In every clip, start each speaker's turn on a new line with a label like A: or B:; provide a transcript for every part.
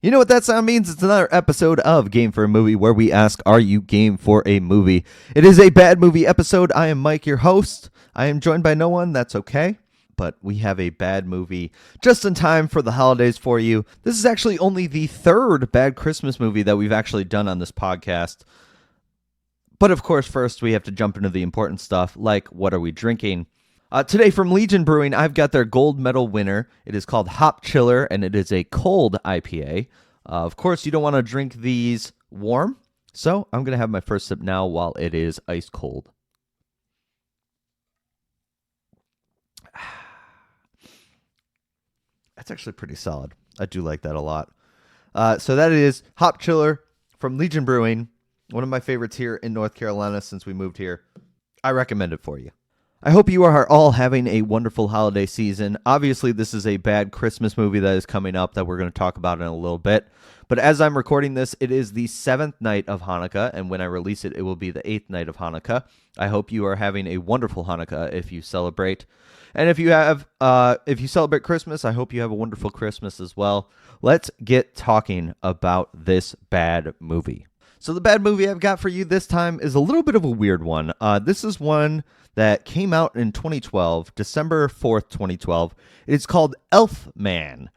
A: You know what that sound means? It's another episode of Game for a Movie where we ask, are you game for a movie? It is a bad movie episode. I am Mike, your host. I am joined by no one. That's okay. But we have a bad movie just in time for the holidays for you. This is actually only the third bad Christmas movie that we've actually done on this podcast. But of course, first we have to jump into the important stuff, like what are we drinking? Today from Legion Brewing, I've got their gold medal winner. It is called Hop Chiller, and it is a cold IPA. Of course, you don't want to drink these warm, so I'm going to have my first sip now while it is ice cold. That's actually pretty solid. I do like that a lot. So that is Hop Chiller from Legion Brewing, one of my favorites here in North Carolina since we moved here. I recommend it for you. I hope you are all having a wonderful holiday season. Obviously, this is a bad Christmas movie that is coming up that we're going to talk about in a little bit. But as I'm recording this, it is the 7th night of Hanukkah, and when I release it, it will be the 8th night of Hanukkah. I hope you are having a wonderful Hanukkah if you celebrate. And if you celebrate Christmas, I hope you have a wonderful Christmas as well. Let's get talking about this bad movie. So the bad movie I've got for you this time is a little bit of a weird one. This is one that came out in 2012, December 4th, 2012. It's called Elfman.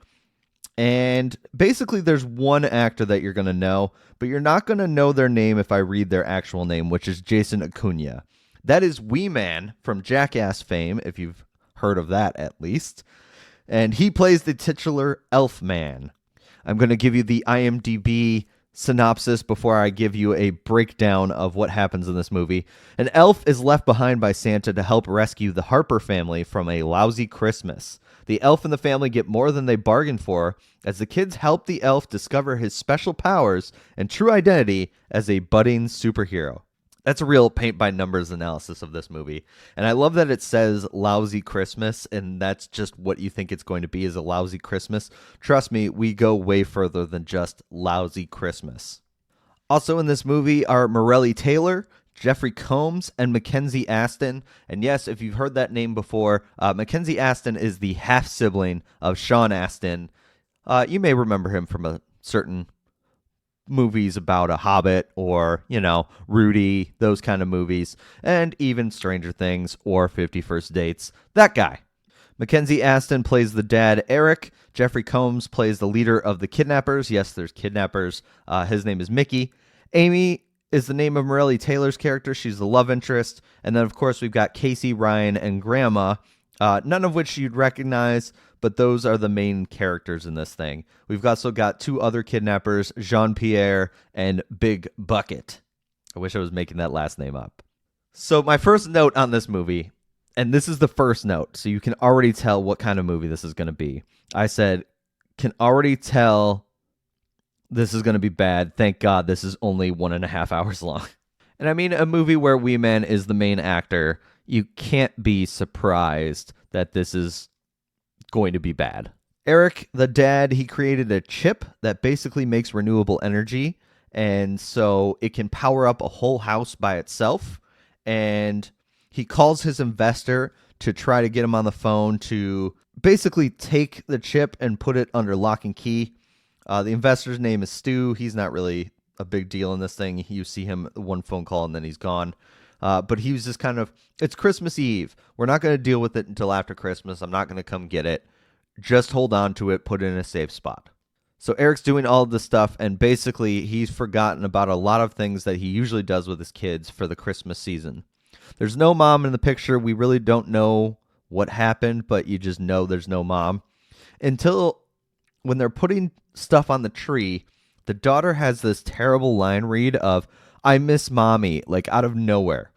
A: And basically there's one actor that you're going to know, but you're not going to know their name if I read their actual name, which is Jason Acuna. That is Wee Man from Jackass fame, if you've heard of that at least. And he plays the titular Elfman. I'm going to give you the IMDb synopsis before I give you a breakdown of what happens in this movie. An elf is left behind by Santa to help rescue the Harper family from a lousy Christmas. The elf and the family get more than they bargained for as the kids help the elf discover his special powers and true identity as a budding superhero. That's a real paint-by-numbers analysis of this movie. And I love that it says lousy Christmas, and that's just what you think it's going to be, is a lousy Christmas. Trust me, we go way further than just lousy Christmas. Also in this movie are Morelli Taylor, Jeffrey Combs, and Mackenzie Astin. And yes, if you've heard that name before, Mackenzie Astin is the half-sibling of Sean Astin. You may remember him from a certain movies about a hobbit or, Rudy, those kind of movies, and even Stranger Things or 50 First Dates. That guy. Mackenzie Astin plays the dad, Eric. Jeffrey Combs plays the leader of the kidnappers. Yes, there's kidnappers. His name is Mickey. Amy is the name of Morelli Taylor's character. She's the love interest. And then, of course, we've got Casey, Ryan, and Grandma, none of which you'd recognize, but those are the main characters in this thing. We've also got two other kidnappers, Jean-Pierre and Big Bucket. I wish I was making that last name up. So my first note on this movie, and this is the first note, so you can already tell what kind of movie this is going to be. I said, can already tell this is going to be bad. Thank God this is only 1.5 hours long. And I mean, a movie where Wee Man is the main actor, you can't be surprised that this is going to be bad. Eric, the dad, he created a chip that basically makes renewable energy, and so it can power up a whole house by itself. And he calls his investor to try to get him on the phone to basically take the chip and put it under lock and key. The investor's name is Stu. He's not really a big deal in this thing. You see him one phone call and then he's gone. But he was just kind of, it's Christmas Eve. We're not going to deal with it until after Christmas. I'm not going to come get it. Just hold on to it, put it in a safe spot. So Eric's doing all of this stuff, and basically he's forgotten about a lot of things that he usually does with his kids for the Christmas season. There's no mom in the picture. We really don't know what happened, but you just know there's no mom. Until when they're putting stuff on the tree, the daughter has this terrible line read of, "I miss mommy," like out of nowhere.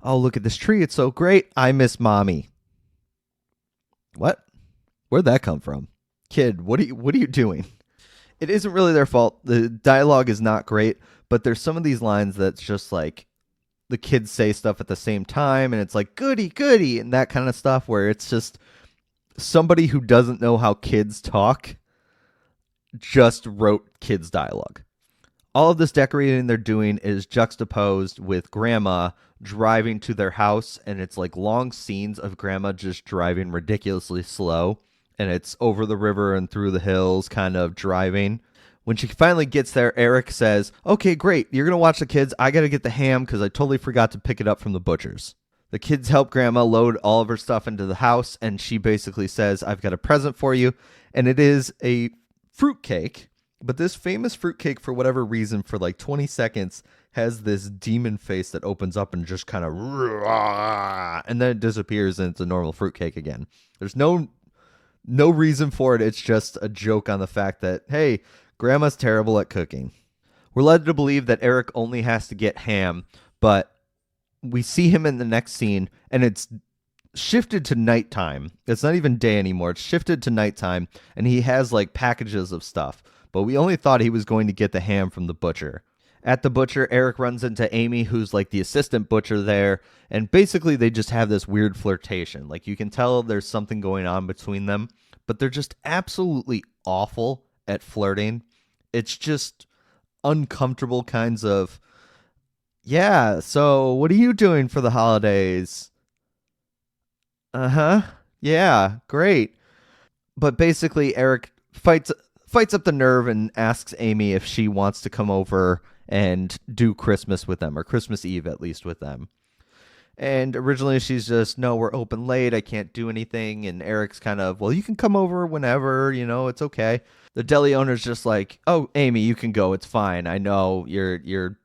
A: Oh, look at this tree. It's so great. I miss mommy. What? Where'd that come from? Kid, what are you doing? It isn't really their fault. The dialogue is not great, but there's some of these lines that's just like the kids say stuff at the same time, and it's like, goody, goody, and that kind of stuff, where it's just somebody who doesn't know how kids talk just wrote kids' dialogue. All of this decorating they're doing is juxtaposed with Grandma driving to their house, and it's like long scenes of Grandma just driving ridiculously slow. and it's over the river and through the hills, kind of driving. When she finally gets there, Eric says, "Okay, great. You're going to watch the kids. I got to get the ham because I totally forgot to pick it up from the butcher's." The kids help Grandma load all of her stuff into the house, and she basically says, "I've got a present for you." And it is a fruitcake, but this famous fruitcake, for whatever reason, for like 20 seconds, has this demon face that opens up and just kind of, and then it disappears and it's a normal fruitcake again. There's no reason for it. It's just a joke on the fact that, hey, Grandma's terrible at cooking. We're led to believe that Eric only has to get ham, but we see him in the next scene, and it's shifted to nighttime. It's not even day anymore. It's shifted to nighttime, and he has like packages of stuff, but we only thought he was going to get the ham from the butcher. At the butcher, Eric runs into Amy, who's like the assistant butcher there, and basically they just have this weird flirtation. Like, you can tell there's something going on between them, but they're just absolutely awful at flirting. It's just uncomfortable kinds of, "Yeah, so what are you doing for the holidays?" "Uh-huh. Yeah, great." But basically Eric fights up the nerve and asks Amy if she wants to come over and do Christmas with them, or Christmas Eve at least with them. And originally she's just, "No, we're open late. I can't do anything." And Eric's kind of, "Well, you can come over whenever, it's okay." The deli owner's just like, "Oh, Amy, you can go. It's fine. I know you're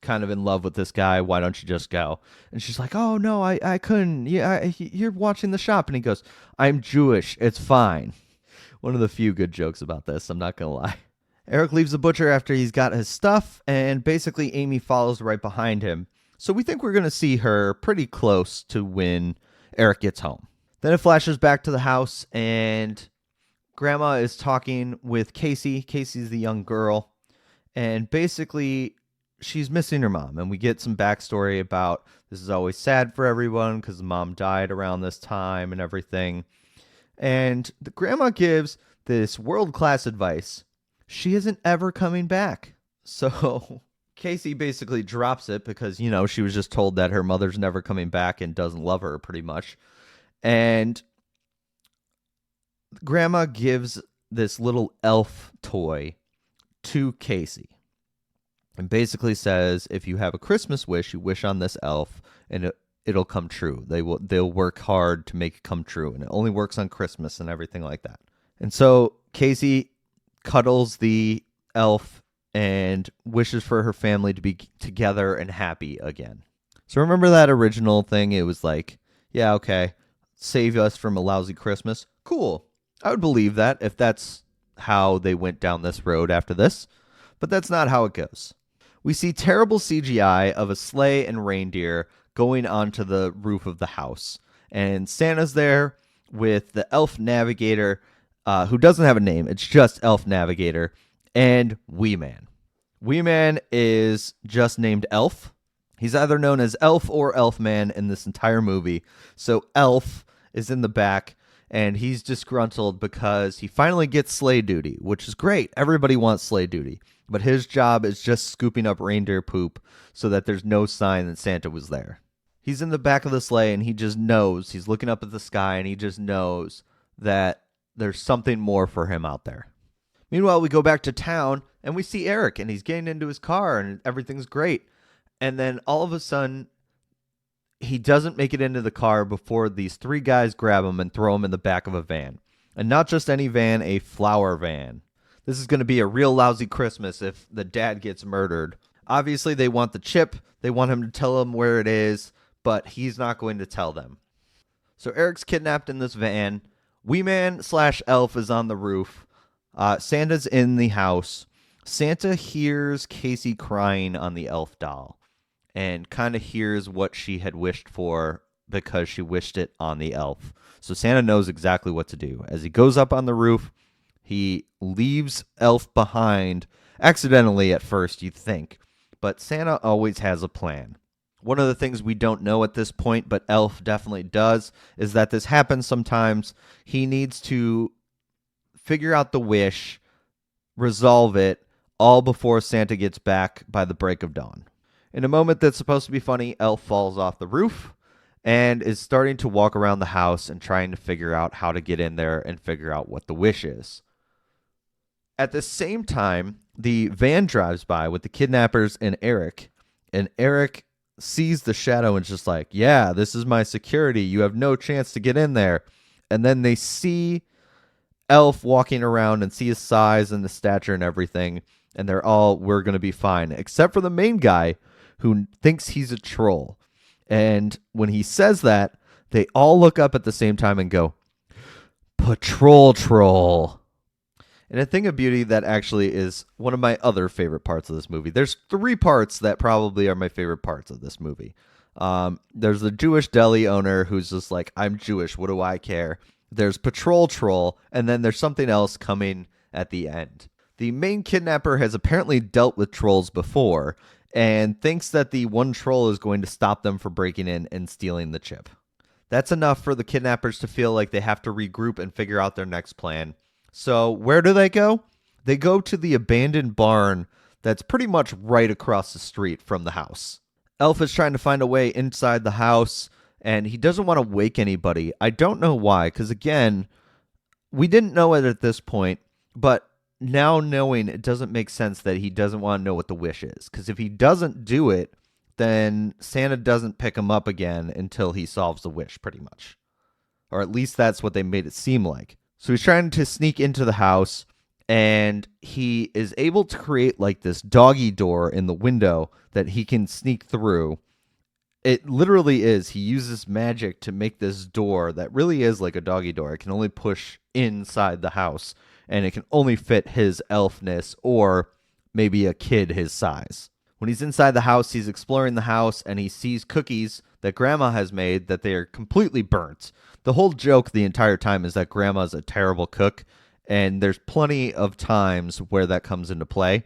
A: kind of in love with this guy. Why don't you just go?" And she's like, "Oh, no, I couldn't. Yeah, you're watching the shop." And he goes, "I'm Jewish. It's fine." One of the few good jokes about this, I'm not going to lie. Eric leaves the butcher after he's got his stuff, and basically Amy follows right behind him. So we think we're going to see her pretty close to when Eric gets home. Then it flashes back to the house, and Grandma is talking with Casey. Casey's the young girl, and basically she's missing her mom. And we get some backstory about this is always sad for everyone because the mom died around this time and everything. And the grandma gives this world-class advice. She isn't ever coming back. So Casey basically drops it because, she was just told that her mother's never coming back and doesn't love her pretty much. And Grandma gives this little elf toy to Casey and basically says, if you have a Christmas wish, you wish on this elf and it'll come true. They'll work hard to make it come true, and it only works on Christmas and everything like that. And so Casey cuddles the elf and wishes for her family to be together and happy again. So remember that original thing? It was like, yeah, okay, save us from a lousy Christmas. Cool. I would believe that if that's how they went down this road after this, but that's not how it goes. We see terrible CGI of a sleigh and reindeer going onto the roof of the house, and Santa's there with the elf navigator, who doesn't have a name. It's just Elf Navigator, and Wee Man. Wee Man is just named Elf. He's either known as Elf or Elfman in this entire movie. So Elf is in the back, and he's disgruntled because he finally gets sleigh duty, which is great. Everybody wants sleigh duty. But his job is just scooping up reindeer poop so that there's no sign that Santa was there. He's in the back of the sleigh, and he just knows. He's looking up at the sky, and he just knows that there's something more for him out there. Meanwhile, we go back to town, and we see Eric, and he's getting into his car, and everything's great. And then all of a sudden, he doesn't make it into the car before these three guys grab him and throw him in the back of a van. And not just any van, a flower van. This is going to be a real lousy Christmas if the dad gets murdered. Obviously, they want the chip. They want him to tell them where it is, but he's not going to tell them. So Eric's kidnapped in this van. Wee Man / Elf is on the roof. Santa's in the house. Santa hears Casey crying on the elf doll and kind of hears what she had wished for because she wished it on the elf. So Santa knows exactly what to do. As he goes up on the roof, he leaves Elf behind, accidentally at first, you'd think. But Santa always has a plan. One of the things we don't know at this point, but Elf definitely does, is that this happens sometimes. He needs to figure out the wish, resolve it, all before Santa gets back by the break of dawn. In a moment that's supposed to be funny, Elf falls off the roof, and is starting to walk around the house and trying to figure out how to get in there and figure out what the wish is. At the same time, the van drives by with the kidnappers and Eric sees the shadow and is just like, yeah, this is my security. You have no chance to get in there. And then they see Elf walking around and see his size and the stature and everything, and they're all, we're going to be fine, except for the main guy who thinks he's a troll. And when he says that, they all look up at the same time and go, Patrol Troll. And a thing of beauty that actually is one of my other favorite parts of this movie. There's 3 parts that probably are my favorite parts of this movie. There's the Jewish deli owner who's just like, I'm Jewish, what do I care? There's Patrol Troll, and then there's something else coming at the end. The main kidnapper has apparently dealt with trolls before and thinks that the one troll is going to stop them from breaking in and stealing the chip. That's enough for the kidnappers to feel like they have to regroup and figure out their next plan. So where do they go? They go to the abandoned barn that's pretty much right across the street from the house. Elf is trying to find a way inside the house, and he doesn't want to wake anybody. I don't know why, because again, we didn't know it at this point, but now knowing, it doesn't make sense that he doesn't want to know what the wish is. Because if he doesn't do it, then Santa doesn't pick him up again until he solves the wish, pretty much. Or at least that's what they made it seem like. So he's trying to sneak into the house, and he is able to create like this doggy door in the window that he can sneak through. It literally is. He uses magic to make this door that really is like a doggy door. It can only push inside the house, and it can only fit his elfness or maybe a kid his size. When he's inside the house, he's exploring the house, and he sees cookies that Grandma has made that they are completely burnt. The whole joke the entire time is that Grandma's a terrible cook, and there's plenty of times where that comes into play.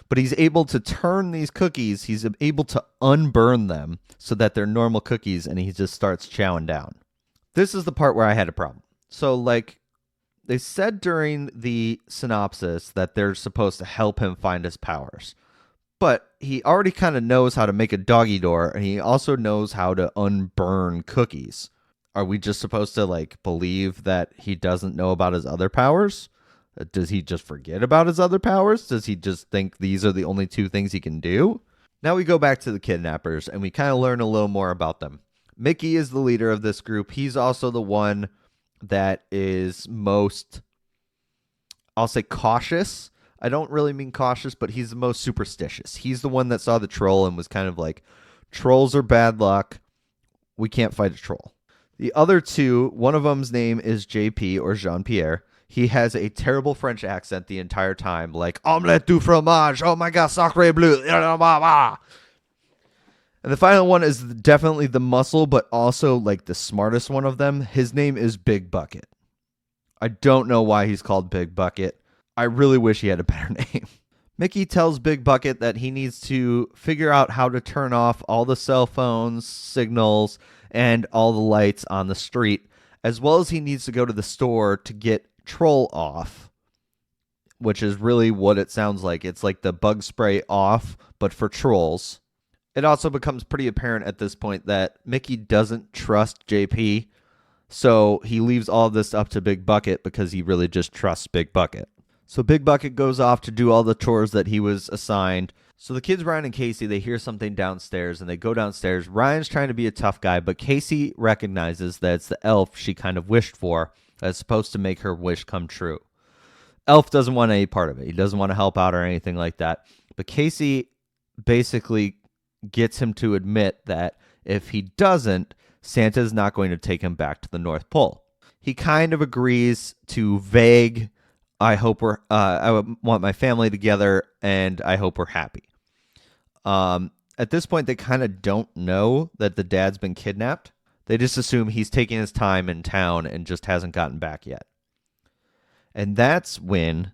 A: But he's able to turn these cookies, he's able to unburn them so that they're normal cookies, and he just starts chowing down. This is the part where I had a problem. So, like, they said during the synopsis that they're supposed to help him find his powers. But he already kind of knows how to make a doggy door, and he also knows how to unburn cookies. Are we just supposed to, like, believe that he doesn't know about his other powers? Does he just forget about his other powers? Does he just think these are the only 2 things he can do? Now we go back to the kidnappers, and we kind of learn a little more about them. Mickey is the leader of this group. He's also the one that is most, I'll say, cautious. I don't really mean cautious, but he's the most superstitious. He's the one that saw the troll and was kind of like, trolls are bad luck. We can't fight a troll. The other 2, one of them's name is JP, or Jean-Pierre. He has a terrible French accent the entire time, like, omelette du fromage, oh my god, sacre bleu. And the final one is definitely the muscle, but also like the smartest one of them. His name is Big Bucket. I don't know why he's called Big Bucket. I really wish he had a better name. Mickey tells Big Bucket that he needs to figure out how to turn off all the cell phones, signals, and all the lights on the street, as well as he needs to go to the store to get Troll Off, which is really what it sounds like. It's like the bug spray off, but for trolls. It also becomes pretty apparent at this point that Mickey doesn't trust JP, so he leaves all this up to Big Bucket because he really just trusts Big Bucket. So Big Bucket goes off to do all the chores that he was assigned. So the kids, Ryan and Casey, they hear something downstairs, and they go downstairs. Ryan's trying to be a tough guy, but Casey recognizes that it's the elf she kind of wished for that's supposed to make her wish come true. Elf doesn't want any part of it. He doesn't want to help out or anything like that. But Casey basically gets him to admit that if he doesn't, Santa's not going to take him back to the North Pole. He kind of agrees to vague, I want my family together, and I hope we're happy. At this point, they kind of don't know that the dad's been kidnapped. They just assume he's taking his time in town and just hasn't gotten back yet. And that's when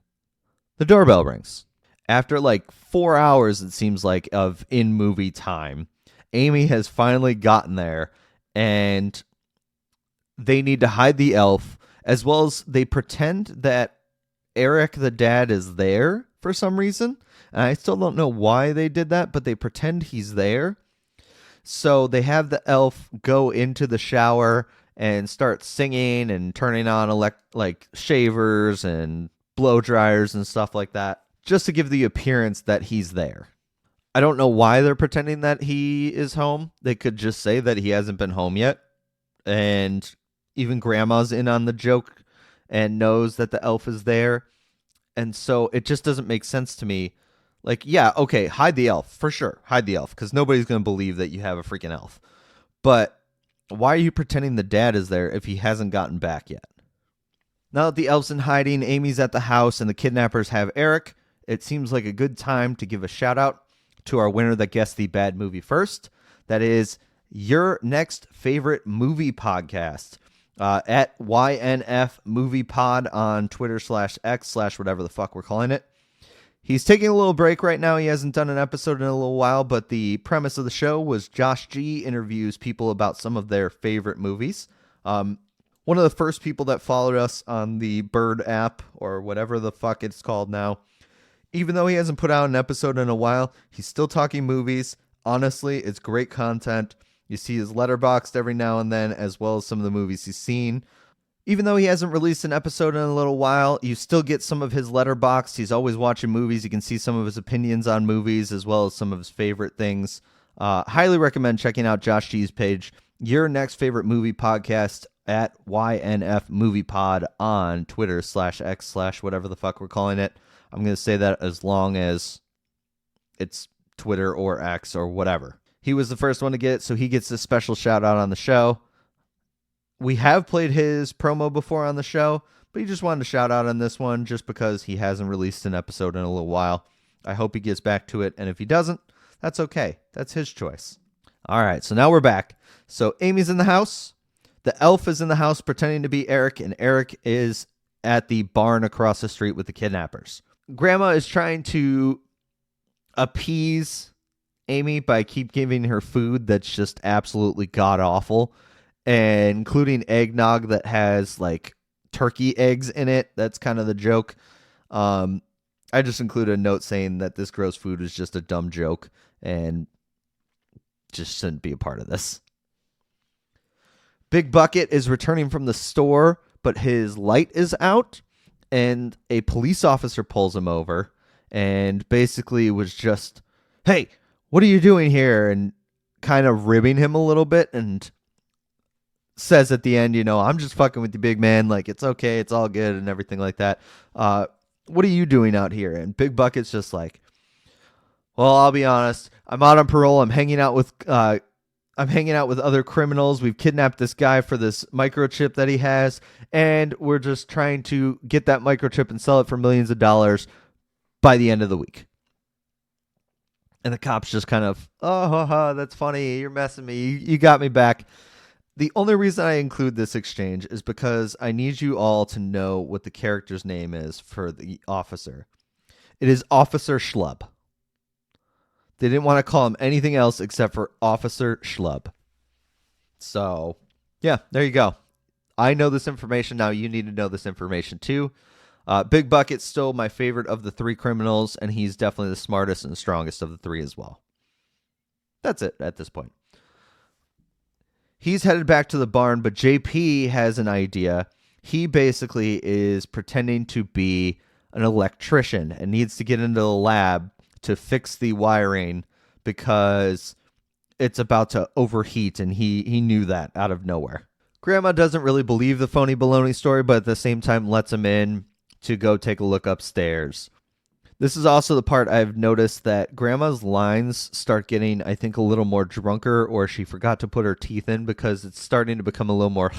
A: the doorbell rings. After like 4 hours, it seems like, of in-movie time, Amy has finally gotten there, and they need to hide the elf, as well as they pretend that Eric, the dad, is there for some reason. And I still don't know why they did that, but they pretend he's there. So they have the elf go into the shower and start singing and turning on like shavers and blow dryers and stuff like that, just to give the appearance that he's there. I don't know why they're pretending that he is home. They could just say that he hasn't been home yet. And even grandma's in on the joke and knows that the elf is there. And so it just doesn't make sense to me. Like, yeah, okay, hide the elf, for sure. Hide the elf, because nobody's going to believe that you have a freaking elf. But why are you pretending the dad is there if he hasn't gotten back yet? Now that the elf's in hiding, Amy's at the house, and the kidnappers have Eric. It seems like a good time to give a shout out to our winner that guessed the bad movie first. That is your next favorite movie podcast. At YNF Movie Pod on Twitter /X/ whatever the fuck we're calling it. He's taking a little break right now. He hasn't done an episode in a little while, but the premise of the show was Josh G interviews people about some of their favorite movies. One of the first people that followed us on the Bird app, or whatever the fuck it's called now. Even though he hasn't put out an episode in a while, he's still talking movies. Honestly, it's great content. You see his Letterboxd every now and then, as well as some of the movies he's seen. Even though he hasn't released an episode in a little while, you still get some of his Letterboxd. He's always watching movies. You can see some of his opinions on movies, as well as some of his favorite things. Highly recommend checking out Josh G's page, Your Next Favorite Movie Podcast, at YNF Movie Pod on Twitter /X/ whatever the fuck we're calling it. I'm going to say that as long as it's Twitter or X or whatever. He was the first one to get it, so he gets a special shout out on the show. We have played his promo before on the show, but he just wanted to shout out on this one just because he hasn't released an episode in a little while. I hope he gets back to it, and if he doesn't, that's okay. That's his choice. All right, so now we're back. So Amy's in the house. The elf is in the house pretending to be Eric, and Eric is at the barn across the street with the kidnappers. Grandma is trying to appease Amy by keep giving her food that's just absolutely god-awful, and including eggnog that has like turkey eggs in it. That's kind of the joke. I just included a note saying that this gross food is just a dumb joke and just shouldn't be a part of this. Big Bucket is returning from the store, but his light is out, and a police officer pulls him over and basically was just, hey, what are you doing here? And kind of ribbing him a little bit, and says at the end, I'm just fucking with you, big man. Like, it's okay. It's all good and everything like that. What are you doing out here? And Big Bucket's just like, well, I'll be honest. I'm out on parole. I'm hanging out with other criminals. We've kidnapped this guy for this microchip that he has, and we're just trying to get that microchip and sell it for millions of dollars by the end of the week. And the cops just kind of, oh, that's funny. You're messing me. You got me back. The only reason I include this exchange is because I need you all to know what the character's name is for the officer. It is Officer Schlub. They didn't want to call him anything else except for Officer Schlub. So, yeah, there you go. I know this information. Now you need to know this information too. Big Bucket's still my favorite of the three criminals, and he's definitely the smartest and strongest of the three as well. That's it at this point. He's headed back to the barn, but JP has an idea. He basically is pretending to be an electrician and needs to get into the lab to fix the wiring because it's about to overheat, and he knew that out of nowhere. Grandma doesn't really believe the phony baloney story, but at the same time lets him in to go take a look upstairs. This is also the part I've noticed that Grandma's lines start getting, I think, a little more drunker, or she forgot to put her teeth in because it's starting to become a little more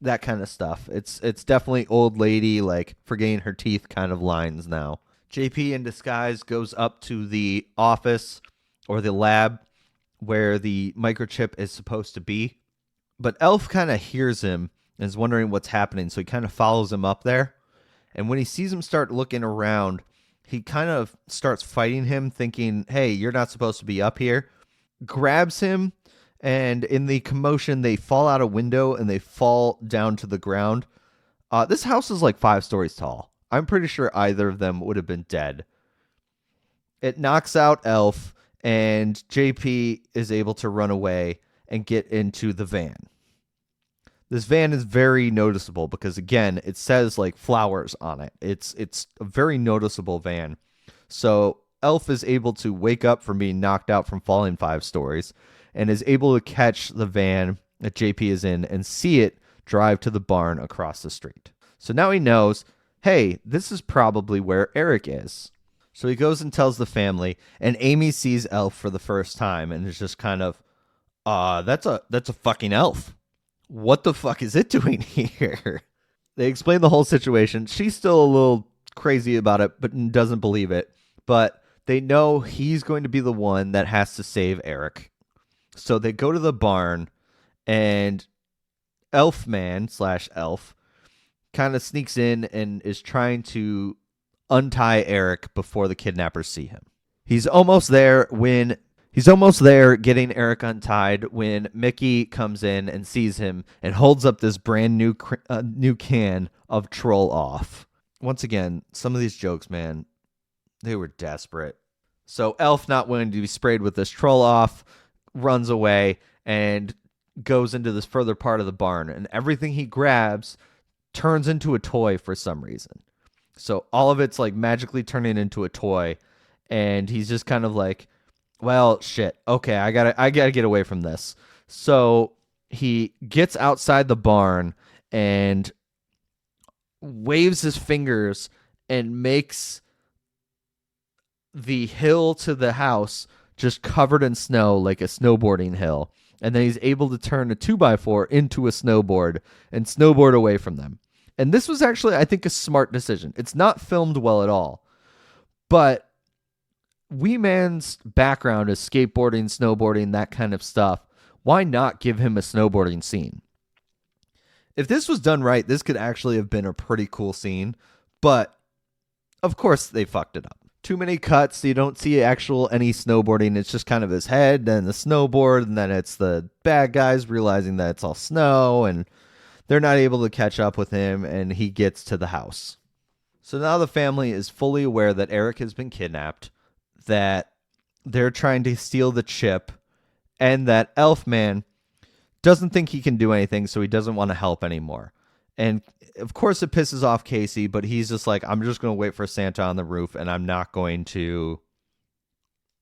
A: that kind of stuff. It's definitely old lady, like forgetting her teeth kind of lines now. JP in disguise goes up to the office or the lab where the microchip is supposed to be. But Elf kind of hears him and is wondering what's happening, so he kind of follows him up there. And when he sees him start looking around, he kind of starts fighting him, thinking, hey, you're not supposed to be up here. Grabs him, and in the commotion, they fall out a window and they fall down to the ground. This house is like 5 stories tall. I'm pretty sure either of them would have been dead. It knocks out Elf, and JP is able to run away and get into the van. This van is very noticeable because, again, it says like flowers on it. It's a very noticeable van. So Elf is able to wake up from being knocked out from falling 5 stories and is able to catch the van that JP is in and see it drive to the barn across the street. So now he knows, hey, this is probably where Eric is. So he goes and tells the family, and Amy sees Elf for the first time and is just kind of, that's a fucking elf. What the fuck is it doing here? They explain the whole situation. She's still a little crazy about it, but doesn't believe it. But they know he's going to be the one that has to save Eric. So they go to the barn, and Elfman/Elf kind of sneaks in and is trying to untie Eric before the kidnappers see him. He's almost there getting Eric untied when Mickey comes in and sees him and holds up this brand new can of Troll Off. Once again, some of these jokes, man, they were desperate. So Elf, not willing to be sprayed with this Troll Off, runs away and goes into this further part of the barn, and everything he grabs turns into a toy for some reason. So all of it's like magically turning into a toy, and he's just kind of like, well, shit. Okay, I gotta get away from this. So he gets outside the barn and waves his fingers and makes the hill to the house just covered in snow, like a snowboarding hill. And then he's able to turn a 2x4 into a snowboard and snowboard away from them. And this was actually, I think, a smart decision. It's not filmed well at all, but Wee Man's background is skateboarding, snowboarding, that kind of stuff. Why not give him a snowboarding scene? If this was done right, this could actually have been a pretty cool scene, but of course they fucked it up. Too many cuts, so you don't see any snowboarding. It's just kind of his head and the snowboard, and then it's the bad guys realizing that it's all snow, and they're not able to catch up with him, and he gets to the house. So now the family is fully aware that Eric has been kidnapped, that they're trying to steal the chip, and that Elfman doesn't think he can do anything, so he doesn't want to help anymore. And of course it pisses off Casey, but he's just like, I'm just going to wait for Santa on the roof, and I'm not going to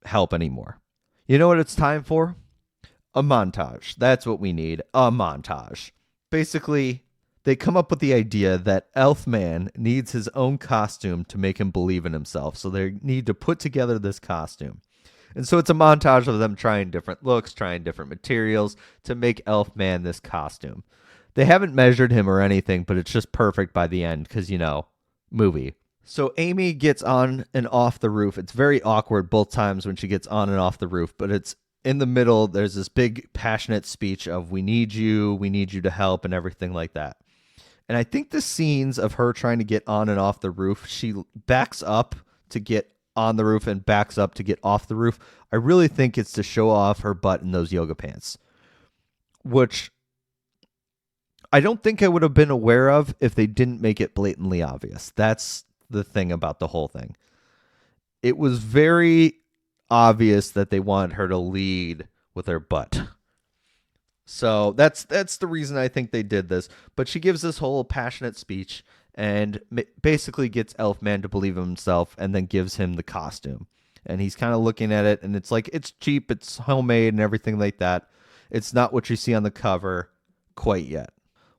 A: help anymore. You know what it's time for? A montage. That's what we need. A montage. Basically, they come up with the idea that Elfman needs his own costume to make him believe in himself. So they need to put together this costume. And so it's a montage of them trying different looks, trying different materials to make Elfman this costume. They haven't measured him or anything, but it's just perfect by the end because, movie. So Amy gets on and off the roof. It's very awkward both times when she gets on and off the roof, but it's in the middle. There's this big passionate speech of we need you to help and everything like that. And I think the scenes of her trying to get on and off the roof, she backs up to get on the roof and backs up to get off the roof. I really think it's to show off her butt in those yoga pants, which I don't think I would have been aware of if they didn't make it blatantly obvious. That's the thing about the whole thing. It was very obvious that they wanted her to lead with her butt. So that's the reason I think they did this. But she gives this whole passionate speech and basically gets Elfman to believe in himself and then gives him the costume. And he's kind of looking at it, and it's like, it's cheap, it's homemade and everything like that. It's not what you see on the cover quite yet.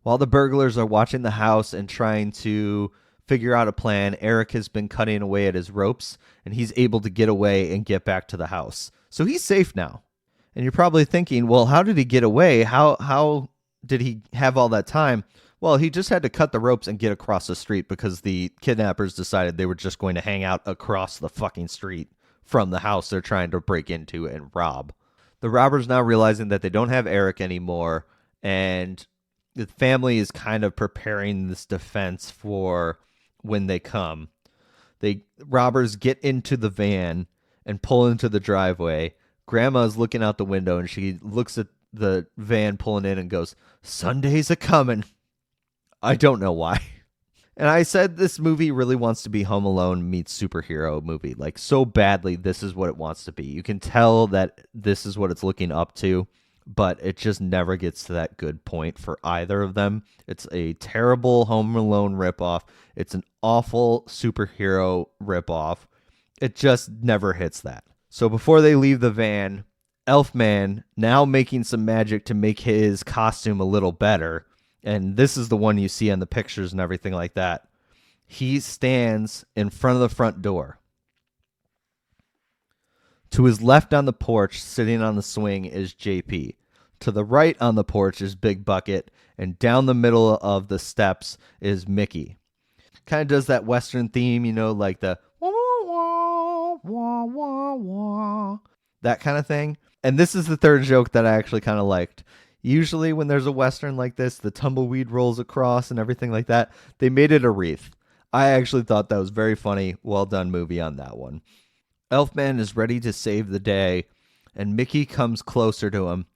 A: While the burglars are watching the house and trying to figure out a plan, Eric has been cutting away at his ropes, and he's able to get away and get back to the house. So he's safe now. And you're probably thinking, well, how did he get away? How did he have all that time? Well, he just had to cut the ropes and get across the street because the kidnappers decided they were just going to hang out across the fucking street from the house they're trying to break into and rob. The robbers now realizing that they don't have Eric anymore, and the family is kind of preparing this defense for when they come. Robbers get into the van and pull into the driveway. Grandma's looking out the window, and she looks at the van pulling in and goes, "Sunday's a-coming." I don't know why. And I said this movie really wants to be Home Alone meets superhero movie. Like, so badly, this is what it wants to be. You can tell that this is what it's looking up to, but it just never gets to that good point for either of them. It's a terrible Home Alone ripoff. It's an awful superhero ripoff. It just never hits that. So before they leave the van, Elfman, now making some magic to make his costume a little better, and this is the one you see on the pictures and everything like that. He stands in front of the front door. To his left on the porch, sitting on the swing, is JP. To the right on the porch is Big Bucket, and down the middle of the steps is Mickey. Kind of does that Western theme, like the wah, wah, wah, wah, wah, that kind of thing. And this is the third joke that I actually kind of liked. Usually when there's a Western like this, the tumbleweed rolls across and everything like that. They made it a wreath. I actually thought that was very funny. Well done movie on that one. Elfman is ready to save the day, and Mickey comes closer to him.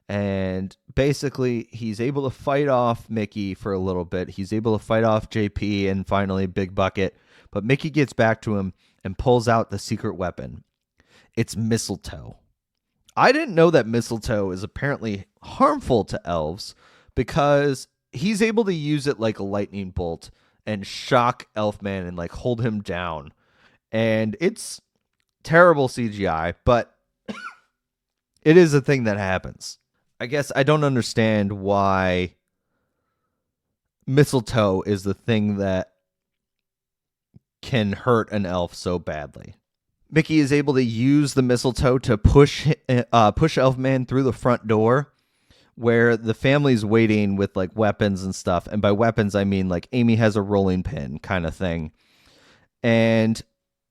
A: And basically, he's able to fight off Mickey for a little bit. He's able to fight off JP and finally Big Bucket. But Mickey gets back to him and pulls out the secret weapon. It's mistletoe. I didn't know that mistletoe is apparently harmful to elves because he's able to use it like a lightning bolt and shock Elfman and like hold him down. And it's terrible CGI, but it is a thing that happens. I guess I don't understand why mistletoe is the thing that can hurt an elf so badly. Mickey is able to use the mistletoe to push Elfman through the front door, where the family's waiting with like weapons and stuff. And by weapons, I mean like Amy has a rolling pin kind of thing. And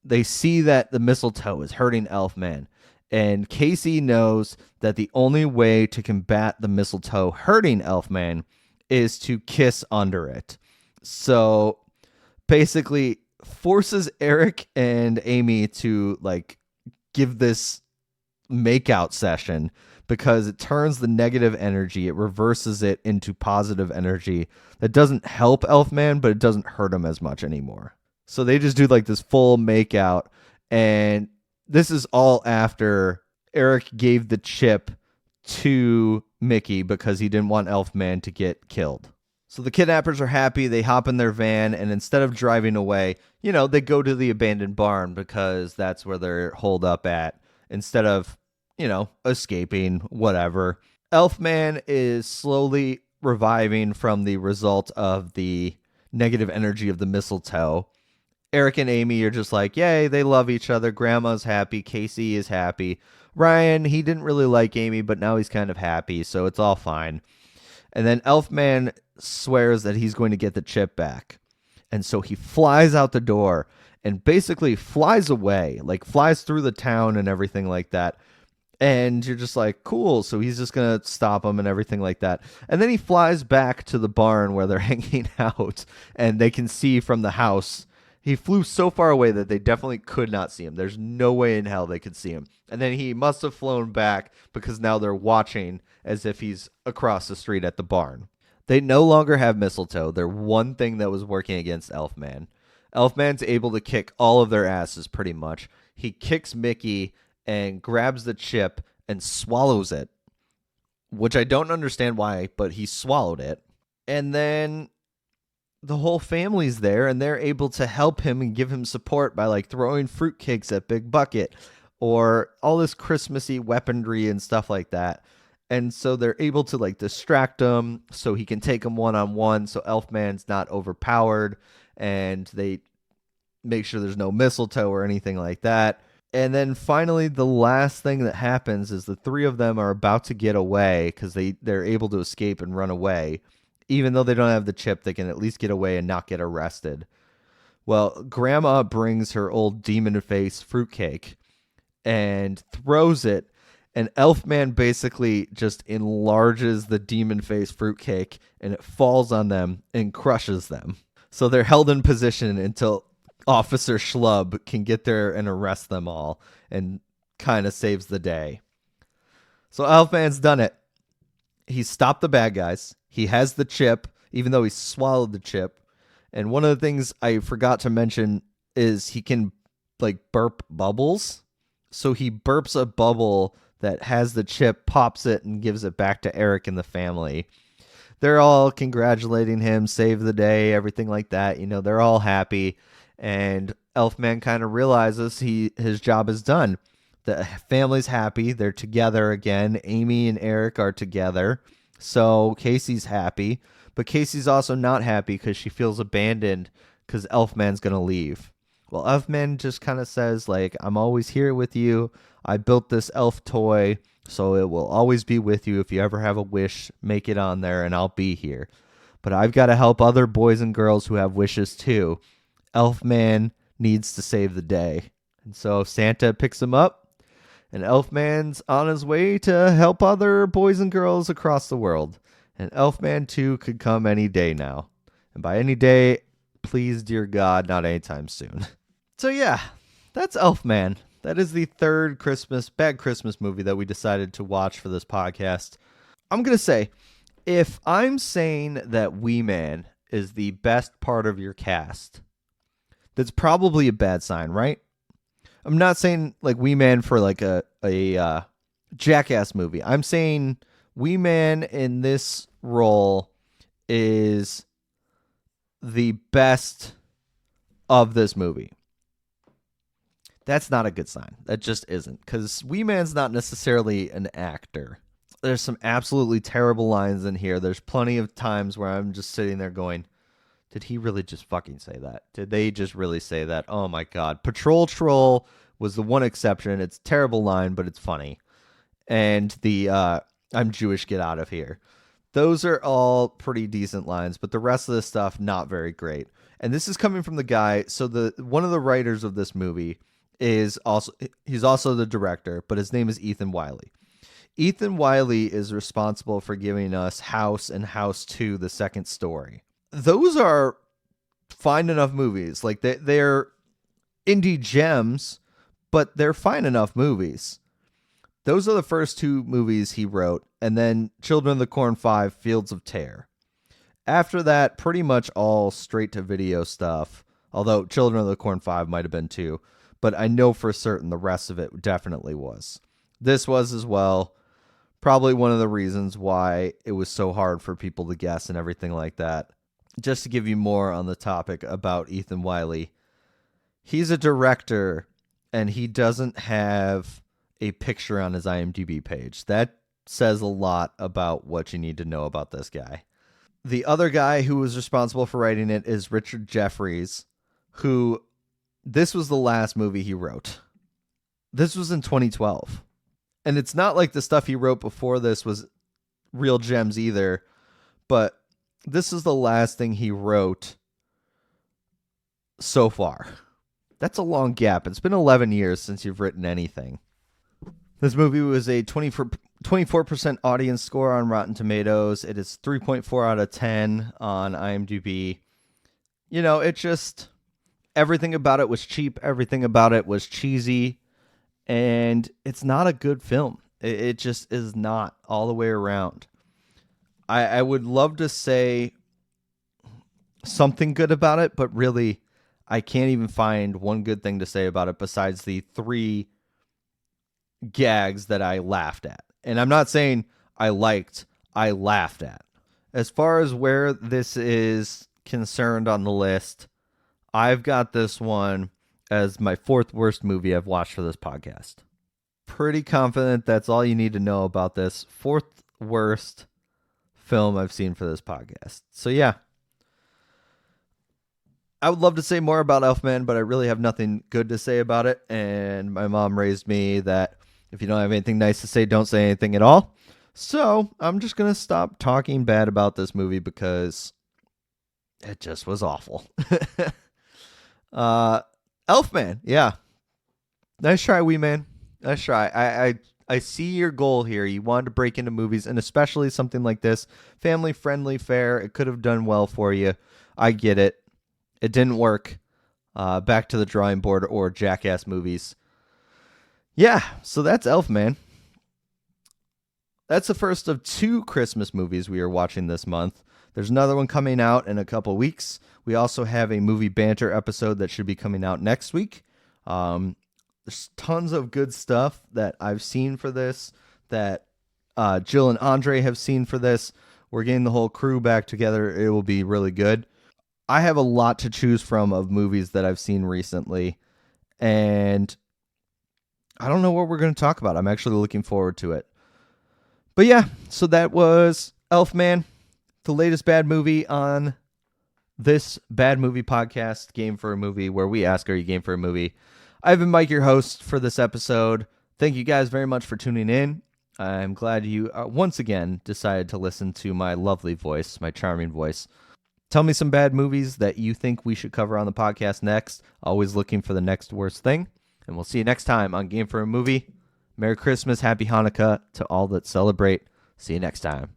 A: they see that the mistletoe is hurting Elfman. And Casey knows that the only way to combat the mistletoe hurting Elfman is to kiss under it. So basically forces Eric and Amy to like give this makeout session because it turns the negative energy, it reverses it into positive energy that doesn't help Elfman, but it doesn't hurt him as much anymore. So they just do like this full makeout, and this is all after Eric gave the chip to Mickey because he didn't want Elfman to get killed. So the kidnappers are happy. They hop in their van, and instead of driving away, they go to the abandoned barn because that's where they're holed up at instead of, escaping, whatever. Elfman is slowly reviving from the result of the negative energy of the mistletoe. Eric and Amy are just like, yay, they love each other. Grandma's happy. Casey is happy. Ryan, he didn't really like Amy, but now he's kind of happy, so it's all fine. And then Elfman swears that he's going to get the chip back. And so he flies out the door and basically flies away, like flies through the town and everything like that. And you're just like, cool. So he's just going to stop him and everything like that. And then he flies back to the barn where they're hanging out and they can see from the house. He flew so far away that they definitely could not see him. There's no way in hell they could see him. And then he must have flown back because now they're watching as if he's across the street at the barn. They no longer have mistletoe. They're one thing that was working against Elfman. Elfman's able to kick all of their asses pretty much. He kicks Mickey and grabs the chip and swallows it, which I don't understand why, but he swallowed it. And then the whole family's there, and they're able to help him and give him support by like throwing fruitcakes at Big Bucket or all this Christmassy weaponry and stuff like that. And so they're able to like distract him so he can take him one-on-one so Elfman's not overpowered, and they make sure there's no mistletoe or anything like that. And then finally, the last thing that happens is the three of them are about to get away because they're able to escape and run away. Even though they don't have the chip, they can at least get away and not get arrested. Well, Grandma brings her old demon face fruitcake and throws it, and Elfman basically just enlarges the demon face fruitcake, and it falls on them and crushes them. So they're held in position until Officer Schlub can get there and arrest them all and kind of saves the day. So Elfman's done it. He's stopped the bad guys. He has the chip, even though he swallowed the chip. And one of the things I forgot to mention is he can like burp bubbles. So he burps a bubble that has the chip, pops it, and gives it back to Eric and the family. They're all congratulating him, save the day, everything like that. You know, they're all happy. And Elfman kind of realizes his job is done. The family's happy. They're together again. Amy and Eric are together. So Casey's happy. But Casey's also not happy because she feels abandoned because Elfman's going to leave. Well, Elfman just kind of says, like, I'm always here with you. I built this elf toy, so it will always be with you. If you ever have a wish, make it on there, and I'll be here. But I've got to help other boys and girls who have wishes, too. Elfman needs to save the day. And so Santa picks him up, and Elfman's on his way to help other boys and girls across the world. And Elfman 2 could come any day now. And by any day, please, dear God, not anytime soon. So yeah, that's Elfman. That is the third bad Christmas movie that we decided to watch for this podcast. I'm going to say, if I'm saying that Wee Man is the best part of your cast, that's probably a bad sign, right? I'm not saying like Wee Man for like a Jackass movie. I'm saying Wee Man in this role is the best of this movie. That's not a good sign. That just isn't. Because Wee Man's not necessarily an actor. There's some absolutely terrible lines in here. There's plenty of times where I'm just sitting there going, did he really just fucking say that? Did they just really say that? Oh my God. Patrol Troll was the one exception. It's a terrible line, but it's funny. And the I'm Jewish, get out of here. Those are all pretty decent lines, but the rest of the stuff, not very great. And this is coming from the guy. So one of the writers of this movie he's also the director, but his name is Ethan Wiley. Ethan Wiley is responsible for giving us House and House 2, the second story. Those are fine enough movies. Like they're indie gems, but they're fine enough movies. Those are the first two movies he wrote, and then Children of the Corn 5, Fields of Terror. After that, pretty much all straight-to-video stuff, although Children of the Corn 5 might have been too, but I know for certain the rest of it definitely was. This was as well, probably one of the reasons why it was so hard for people to guess and everything like that. Just to give you more on the topic about Ethan Wiley, he's a director, and he doesn't have a picture on his IMDb page. That says a lot about what you need to know about this guy. The other guy who was responsible for writing it is Richard Jeffries, who this was the last movie he wrote. This was in 2012. And it's not like the stuff he wrote before this was real gems either, but this is the last thing he wrote so far. That's a long gap. It's been 11 years since you've written anything. This movie was a 24% audience score on Rotten Tomatoes. It is 3.4 out of 10 on IMDb. You know, it just, everything about it was cheap. Everything about it was cheesy. And it's not a good film. It just is not all the way around. I would love to say something good about it, but really, I can't even find one good thing to say about it besides the 3 gags that I laughed at. And I'm not saying I laughed at. As far as where this is concerned on the list, I've got this one as my 4th worst movie I've watched for this podcast. Pretty confident that's all you need to know about this 4th worst film I've seen for this podcast. So yeah, I would love to say more about Elfman, but I really have nothing good to say about it. And my mom raised me that if you don't have anything nice to say, don't say anything at all. So I'm just going to stop talking bad about this movie because it just was awful. Elfman, yeah. Nice try, Wee Man. Nice try. I see your goal here. You wanted to break into movies, and especially something like this. Family-friendly fare. It could have done well for you. I get it. It didn't work. Back to the drawing board or Jackass movies. Yeah, so that's Elfman. That's the first of 2 Christmas movies we are watching this month. There's another one coming out in a couple weeks. We also have a movie banter episode that should be coming out next week. There's tons of good stuff that I've seen for this, that Jill and Andre have seen for this. We're getting the whole crew back together. It will be really good. I have a lot to choose from of movies that I've seen recently, and I don't know what we're going to talk about. I'm actually looking forward to it. But yeah, so that was Elfman, the latest bad movie on this Bad Movie Podcast, Game for a Movie, where we ask, are you game for a movie? I've been Mike, your host for this episode. Thank you guys very much for tuning in. I'm glad you once again decided to listen to my lovely voice, my charming voice. Tell me some bad movies that you think we should cover on the podcast next. Always looking for the next worst thing. And we'll see you next time on Game for a Movie. Merry Christmas, Happy Hanukkah to all that celebrate. See you next time.